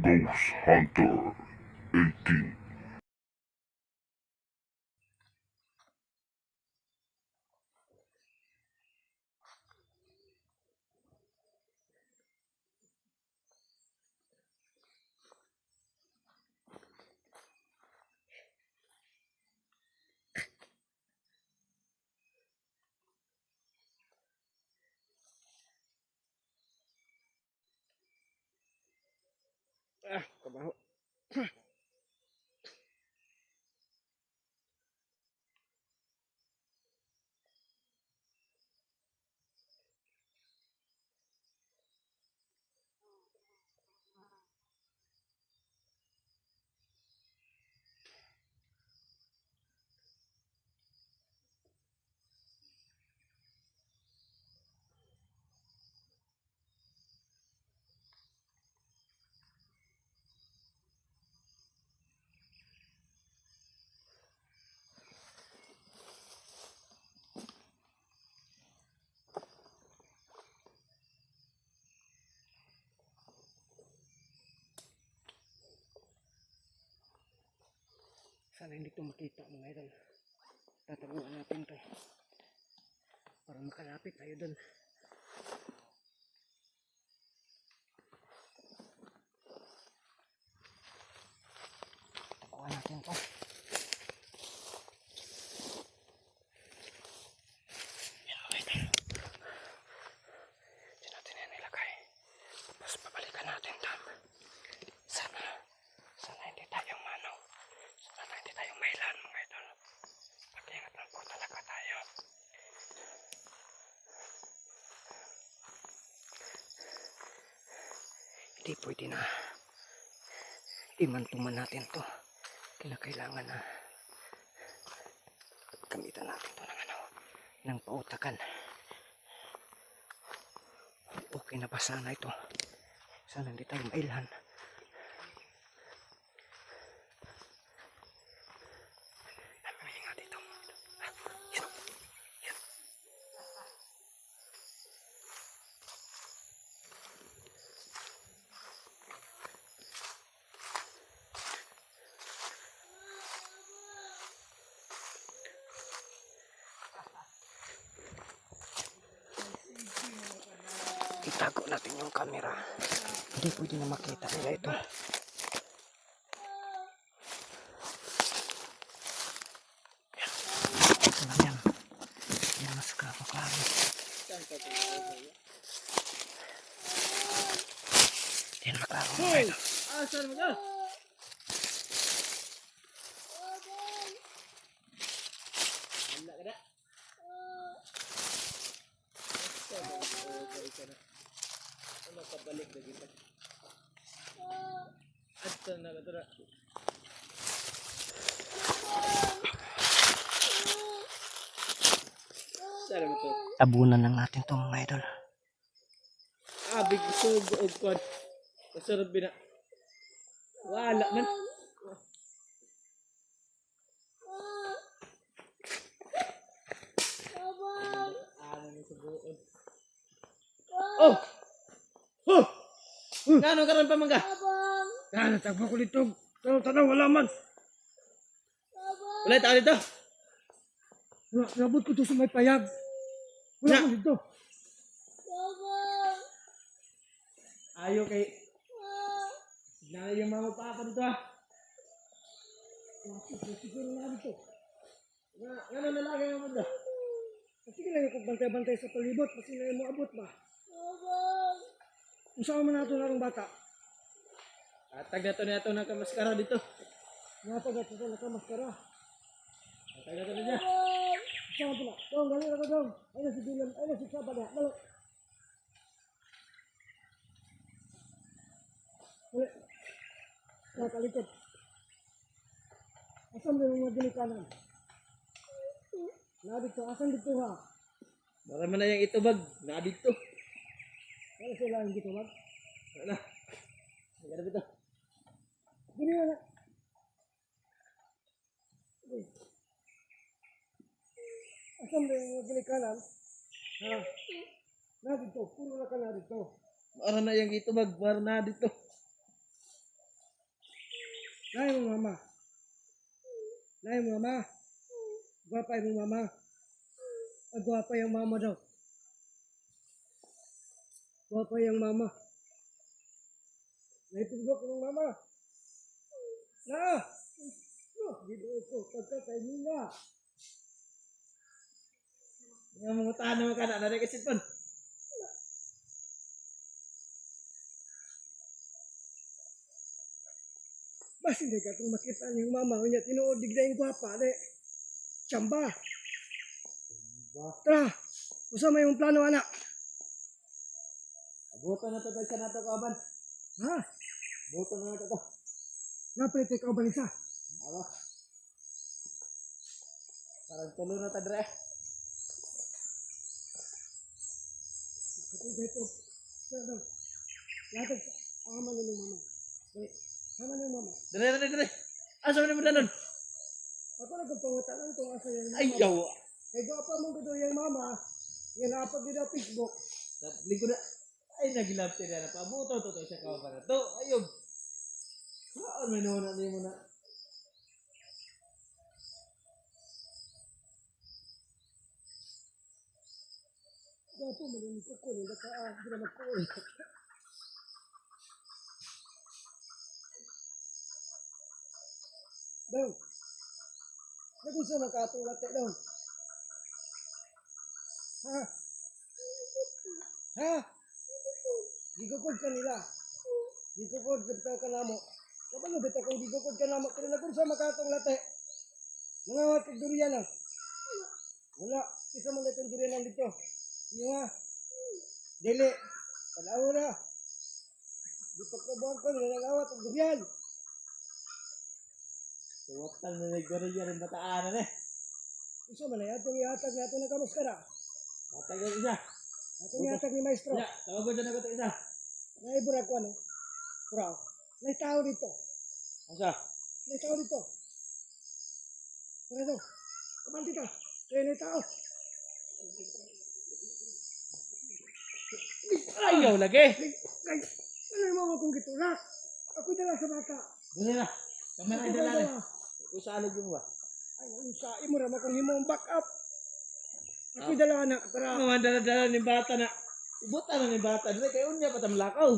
Ghost Hunter 18. Kabaho. Sana hindi ito makita mga idol. Tataguan natin ito para makalapit tayo doon. Tataguan natin ito. Yan mga idol. Diyan natin yan nilagay. Tapos babalikan natin ito. Sana hindi tayong manaw. Sana hindi tayong mailan mga idol. Mag-ingat lang po talaga tayo. Hindi pwede na imantuman natin to. Kailangan na gamitan natin to ng pautakan. Okay na ba sana ito? Sana hindi tayo mailhan. Mahinga dito. Yan. Yan. Itago natin yung camera. Hindi pwede na makita nila ito. Ito lang yan. Yan mas kapaklaro. Yan maklaro mga ito. Saan mo ka? Wala ka na. Makabalik na kita. Ato na ka tura. Saan mo ito? Tabunan lang natin ito mga idol. Big sugo o kwan. Masarap bina. Wala man. Ano ni sugoon? Oh! Oh! Ngano karon pa mangga? Ngano tagpo ko dito. Tanaw wala man. Wala tayo dito. Nabot ko to sa may payag. Wala ko dito. Ayo kay na yung mga papa dito ah. Siguro na dito. Ngano na lagi ang manda. Sige lang yung bantay-bantay sa palibot kasi na mo abot ba. Kung saan man nato narong bata. Atag na to na kamaskara dito. Natag na to na kamaskara. Atag na to na dyan. Saan pala? Dong, galing ako dong. Ayun si Dylan, ayun si Saba na. Malo. Huli. Nakalikot. Asan mo yung mga ginikanan? Nadito, asan dito ha? Marami na yung itubag. Nadito. Ano sila yung itubag? Wala. Maganda dito. Gini na. Asan mo yung mga ginikanan? Ha? Nadito. Puro na ka nadito. Marami na yung itubag. Marami na dito. Nay mo mama. Nay mo mama. Gwapa yung mama. Gwapa yung mama daw. Gwapa yung mama. Naitugok ng mama. Na! Gido ko, pagkatay nila. Yung mga tanong ka na, narin kasi pon. Basta hindi ka itong makita niyong mama, kanya tinuod digda yung gwapa, de. Tsamba. Tara, usama yung plano, anak. Buto na ito, isa na ito, kauban. Ha? Buto na ito. Napit ikaw ba isa? Aba. Parang tulo na ito, Dre. Ito. Latag. Ama na yung mama. Ama na yung mama. Dre. Asa mo na nun? Ako nagpangutanan kung asa yung mama. Ayaw. Kaya pa mong gado yung mama. Yan napag din ang Facebook. Lingko na. Ay, nagilapte na na. Pabuto to siya ka pa na to. Ayun. Saan may nuna mo na? Gapo, malinig ko ko. Hindi na magkuul. Dong. Lagi siya makatulat eh, Dong. Ha? Gigukod ka nila. Gigukod ka na mo. Kapag bita kung gigukod ka na mo, pero na kung sa makatong late. Mga kagdurian na. Wala. Isa mo na itong durian dito. Yung nga. Dili. Palawa na. Di pagkabuhan ko, nilalawat ang durian. Tuwatan na nagdurian ang bataanan eh. Isa man na itong ihatag na itong nagkamuskara. Hatag yung isa. Itong ihatag ni maestro. Ya, tawag ko dyan ako ito isa. Naibura ko ano? Puraw. May tao dito. Asa? May tao dito. Tara daw. Kabanti ka. Kaya may tao. Ayaw lagi. Ay, alam mo akong gitulak. Ako'y dala sa bata. Dala na. Kamera ay dala na. Usalog yung ba? Ay, usain mo naman kung himo ang back up. Ako'y dala na. Para mga dala-dala ni bata na. Ibutan na ni bata. Dali kayo niya patamlakaw.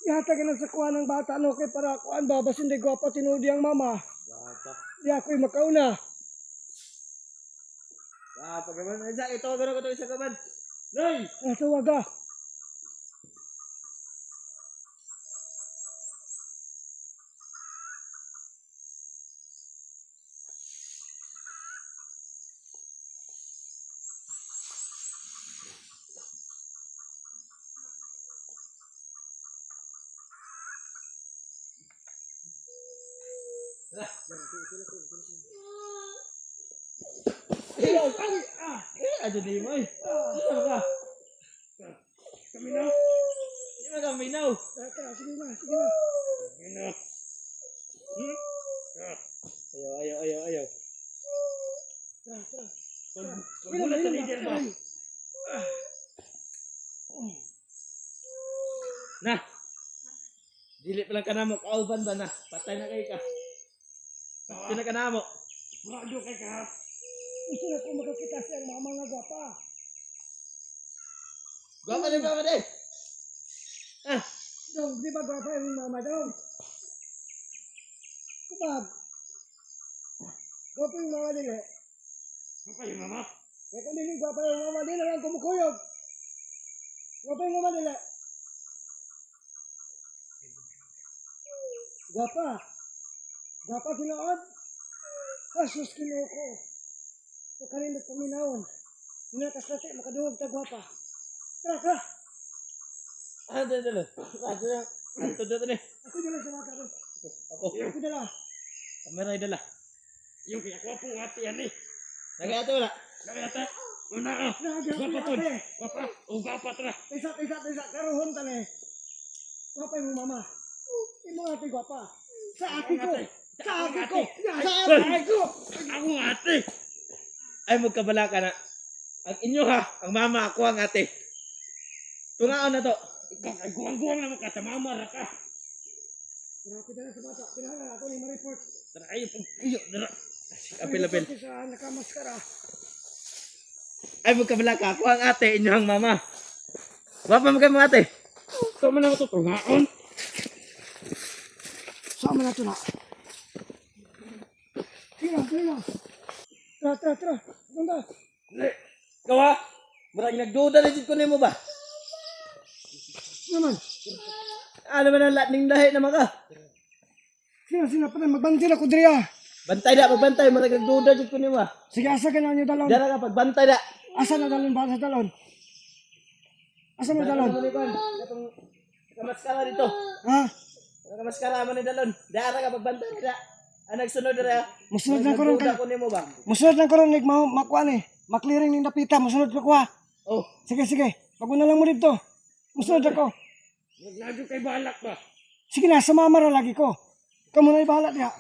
Ihatag na sa kuha ng bata, no, kay para kuhaan ba, basta hindi gwapa tinudi ang mama. Bata. Di ako'y makauna. Pagaman, isa, ito, gano'n ko ito, isa kaman. Noy! Tawag ka. Aduh di mo eh. Ano ka? Kaminaw. Di mo kaminaw. Sige na. Kaminaw. Ayaw. Tara. Pagbulat sa leader ba? Nah. Dili pa lang ka na mo. Kauban ba na? Patay na kayo ka. Patay na ka na mo. Murado kay ka. Gusto na ko makakita siya ang mama nga gwapa. Gwapa din. Dong, di ba gwapa yung mama dong? Kubab. Gwapa yung mama nila. Gwapa yung mama? Kaya kung hindi gwapa yung mama nila lang kumukuyog. Gwapa yung mama nila. Gwapa kinood. Asus kinoko. So kanina paminawon. Minakas natin, makaduhog ta gwapa. Tara. Dala. Ato dala. Ako dala sa mata. Ako dala. Kamera ay dala. Yung kaya ko po ati yan eh. Nag-ato wala? Nag-ato. Una ka. Gwapa po. Gwapa. O gwapa tara. Isa. Karuhon ta ne. Gwapa yung mama. Imo ati gwapa. Sa ati ko. Ako ate. Ay magkabala ka na. Ang inyo ha, ang mama ako ang ate. Tungaon na to. Ikaw ay guwang-guwang naman ka sa mama ra ka. Grabe na sa bata. Pinala ako ni ma-report. Tara, ayo, iyo, tara. Apil. Sa nakamaskara. Ay, magkabala ka. Ako ang ate, inyong mama. Wapa mo kayo mga ate. Saan mo na ito tungaon? Saan mo na ito na? Sige na. Tara. Ganda. Kawa, maraming nagduda na dito ko mo ba? Naman. Ano ba na ning lahi naman ka? Sino pa na magbantay na ko diriya. Bantay na, magbantay, maraming nagduda dito ko mo ba? Sige, asa ka na niyo dalon. Dara ka, pagbantay na. Asa na dalon ba sa dalon? Asa na dalon? Itong kamaskara dito. Ha? Kamaskara mo ni dalon. Dara ka, pagbantay na. Nagsunod na. Musunod na karon kay. Musunod na karon nig makuan eh. Maklearing ning dapita, musunod ko kuha. Oh, sige. Pag na lang mo dito. Musunod ako. Naglagi kay balak ba? Sige na, sumama ra lagi ko. Kamu na ibalak diha.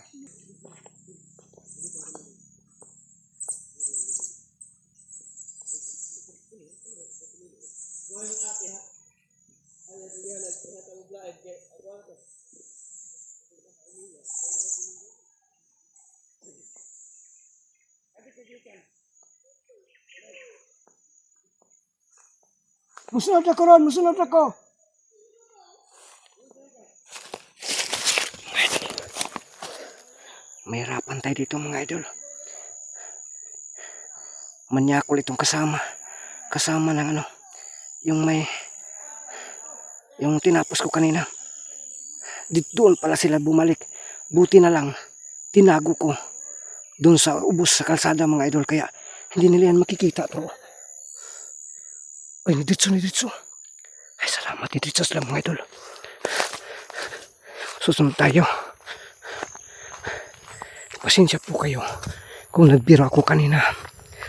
Musunod ako. May harapan tayo dito mga idol. Manyakol itong kasama. Kasama ng ano. Yung tinapos ko kanina. Doon pala sila bumalik. Buti na lang. Tinago ko. Doon sa ubos sa kalsada mga idol. Kaya hindi nila yan makikita to. Ay, ni Ditso. Ay, salamat ni Ditso sila mga idol. Susunod tayo. Pasensya po kayo kung nagbiro ako kanina.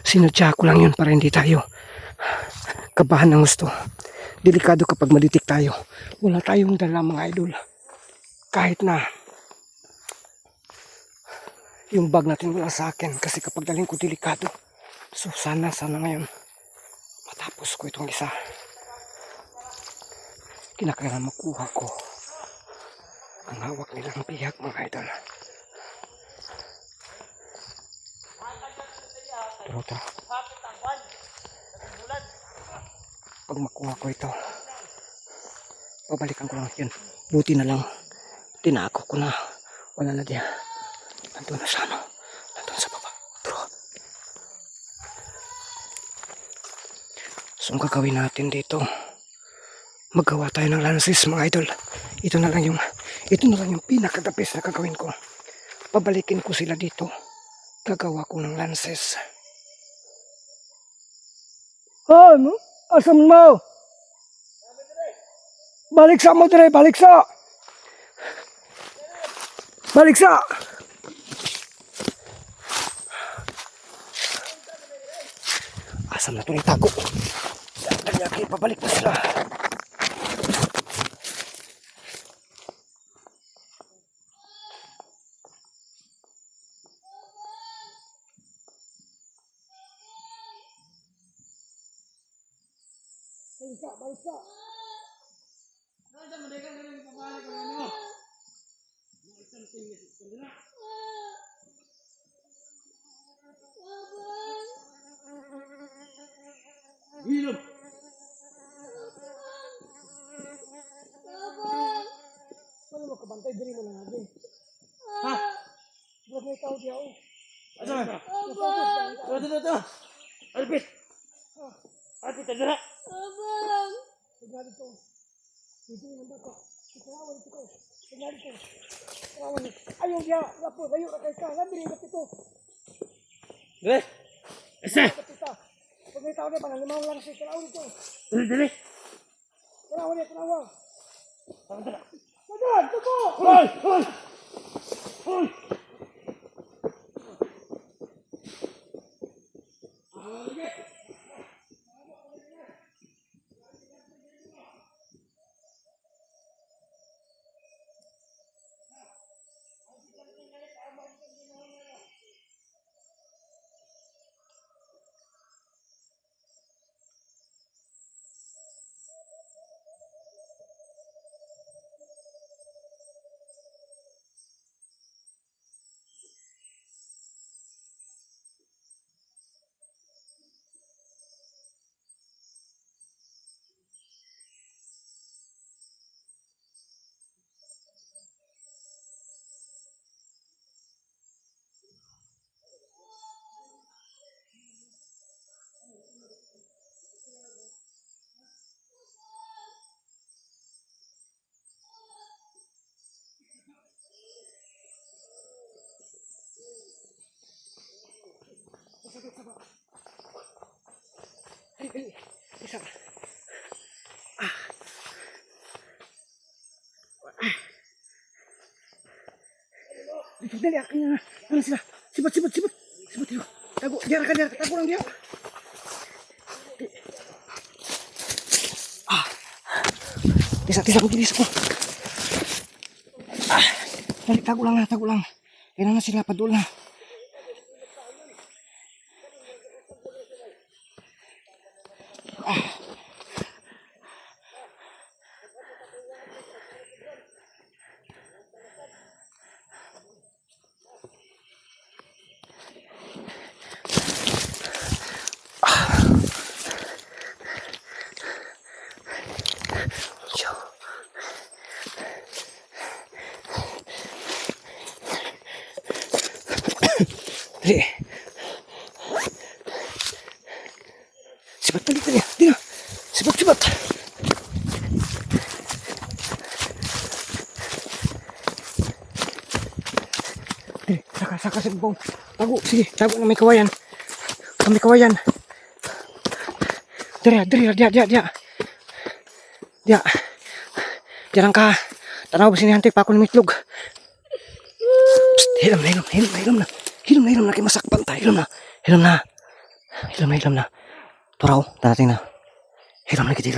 Sinadya ko lang yun para hindi tayo kabahan ng gusto. Delikado kapag malitik tayo. Wala tayong dala mga idol. Kahit na yung bag natin wala sa akin kasi kapag daling ko delikado. So sana ngayon matapos ko itong isa. Kinakailangan makuha ko ang hawak nilang bihag mga idol. Pero pag makuha ko ito, babalikan ko lang yun. Buti na lang tinago ko na. Wala na diyan. Nandun na sa nandun sa baba. Pero so ang gagawin natin dito, maggawa tayo ng lances mga idol. Ito na lang yung pinakadapis na gagawin ko. Pabalikin ko sila dito. Gagawa ko ng lances. Ano? Asam mo? Baliksa mo dire, baliksa! Asam na ito na itago. Dali, pabalik na sila. Baliksa. Nandiyan mo dekan ganun pabalik ko mo. Isang tingin sa dina. Hilom. Ano mo kabantay diri mo lang lagi. Ha? Wala may tao diha. Asa man? Ito. Alpit. Alpit dira. Abang. Tinggal dito. Dito yung bata. Ikawan dito. Tinggal dito. Ikawan dito. Ayaw dia. Lapo. Ayaw na kayo ka. Nandiri na dito. Dre. Esa. Pag may tao na ba, nalimaw lang siya. Ikawan dito. Dre. Ikawan dito. Tara. Madad. Tuko. Hoy. isa. Dali, akin na. Ano sila? Sibat. Sibat yun. Tago, diara ka. Tago lang diara. Tisa, magilis ako. Dali, tago lang. Kailan na sila, padul na. Dali. Sibat, dali. Dina. Sibat. Dali, saka sa bawang. Tago, sige. Tago na may kawayan. Kami kawayan. Dia. Jarang ka. Tanaw ba sini hantik pa ako ng mitlog. Psst, hilam na. Hilam na kay masakpan ta. Hilam na. Turaw, darating na. Hilam na gid.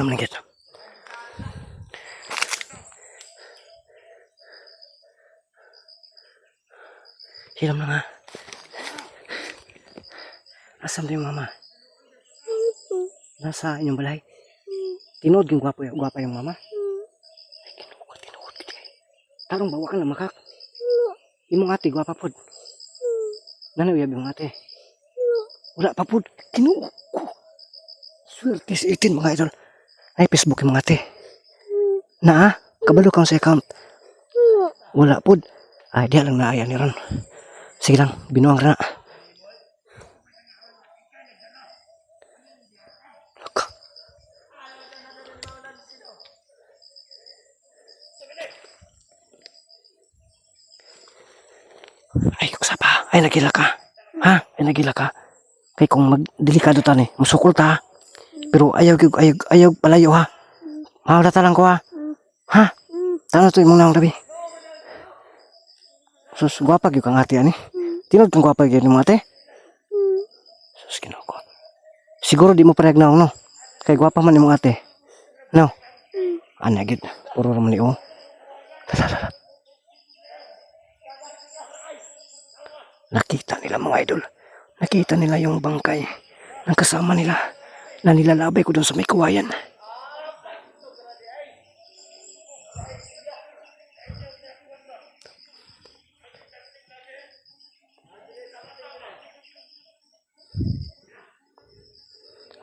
Hilam na nga. Asam na yung mama? Nasa inyong balay? Tinood yung gwapa yung mama? Ay, tinuod gid. Tarong bawa ka na makak. Imong ate gwapa pod. Nana uyab yung ate. Wala pa pod. Tinuod ko. Swerte sa 18 mga idol. Ay, Facebook yung mga ate. Na kabalo kang sa account. Wala pod. Ay, diya lang naaya ni ron. Sige lang, binuang na. Ay, kusapa. Ay, nagila ka. Ha? Ay, nagila ka. Kay kung magdelikado ta ni, musukol ta. Pero ayaw palayo ha. Maulata lang ko ha. Ha? Tano to imong naong labi. Sus, guwapa gyud kang ate ani. Tinod kang guwapa gyud imong ate. Sus, Ginoo. Siguro di mo parehag naong no. Kay guwapa man imong ate. No. Ana gyud. Puro ra man ni o. Nakita nila mga idol. Nakita nila yung bangkay ng kasama nila na nilalabay ko doon sa may kawayan.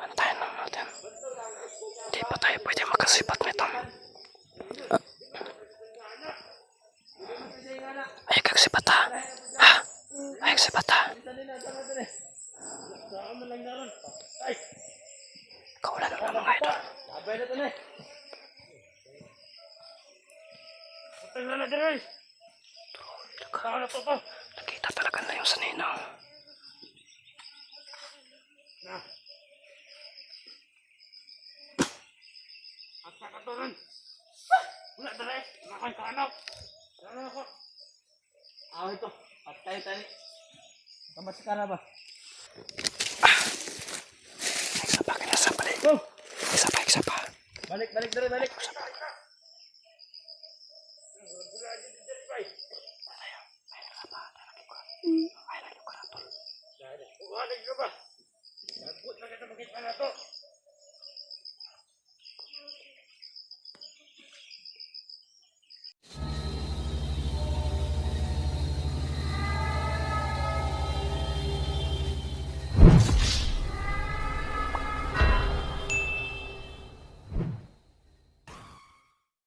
Antayin lang natin. Hindi pa tayo pwede makasipat nito. Ay, kagsipat ha. Ay, kagsipat ha. Kaulan na mga idol. Nakita talaga na yung saninaw. Wala dali. Nakay ka anak. Ako. Ito. Patay tani. Kamas ka na ba? Isa pa kinasa balik. Isa pa. Balik dali. Ay, lagi ko ratol. Wala ka ba? Nagbut na kita makita na to.